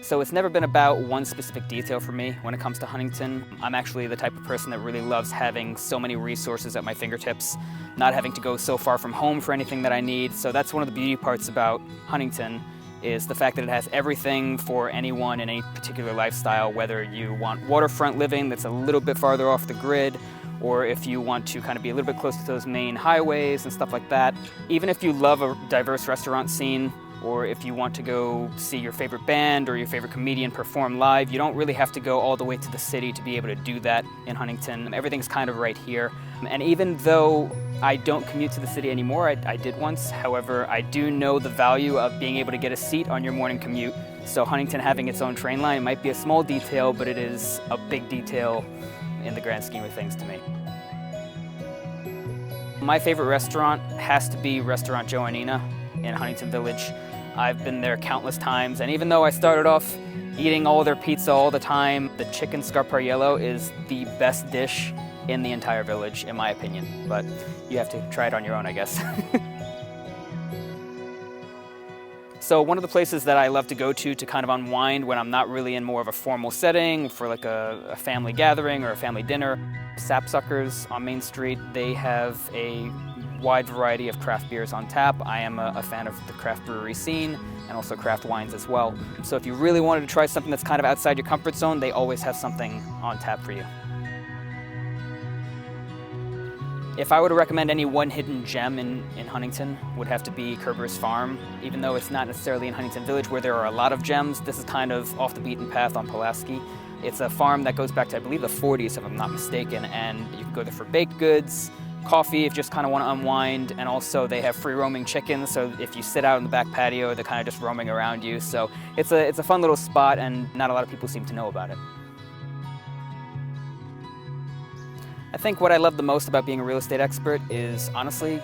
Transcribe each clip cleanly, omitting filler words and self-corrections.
So it's never been about one specific detail for me when it comes to Huntington. I'm actually the type of person that really loves having so many resources at my fingertips, not having to go so far from home for anything that I need. So that's one of the beauty parts about Huntington, is the fact that it has everything for anyone in any particular lifestyle, whether you want waterfront living that's a little bit farther off the grid, or if you want to kind of be a little bit close to those main highways and stuff like that. Even if you love a diverse restaurant scene, or if you want to go see your favorite band or your favorite comedian perform live, you don't really have to go all the way to the city to be able to do that in Huntington. Everything's kind of right here. And even though I don't commute to the city anymore, I did once, however, I do know the value of being able to get a seat on your morning commute. So Huntington having its own train line might be a small detail, but it is a big detail in the grand scheme of things to me. My favorite restaurant has to be Restaurant Joannina in Huntington Village. I've been there countless times, and even though I started off eating all their pizza all the time, the chicken scarpariello is the best dish in the entire village, in my opinion. But you have to try it on your own, I guess. So one of the places that I love to go to kind of unwind when I'm not really in more of a formal setting, for like a family gathering or a family dinner, Sapsuckers on Main Street. They have a wide variety of craft beers on tap. I am a fan of the craft brewery scene and also craft wines as well. So if you really wanted to try something that's kind of outside your comfort zone, they always have something on tap for you. If I were to recommend any one hidden gem in Huntington, would have to be Kerber's Farm. Even though it's not necessarily in Huntington Village where there are a lot of gems, this is kind of off the beaten path on Pulaski. It's a farm that goes back to, I believe, the 40s, if I'm not mistaken, and you can go there for baked goods, coffee if you just kind of want to unwind, and also they have free roaming chickens, so if you sit out in the back patio, they're kind of just roaming around you. So it's a fun little spot, and not a lot of people seem to know about it. I think what I love the most about being a real estate expert is, honestly,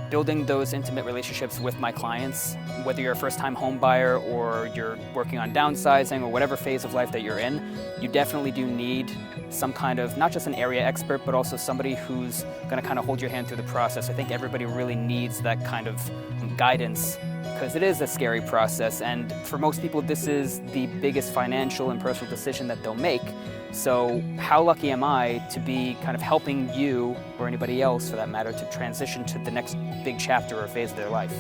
building those intimate relationships with my clients. Whether you're a first-time home buyer or you're working on downsizing or whatever phase of life that you're in, you definitely do need some kind of, not just an area expert, but also somebody who's going to kind of hold your hand through the process. I think everybody really needs that kind of guidance, because it is a scary process, and for most people this is the biggest financial and personal decision that they'll make. So how lucky am I to be kind of helping you, or anybody else for that matter, to transition to the next big chapter or phase of their life?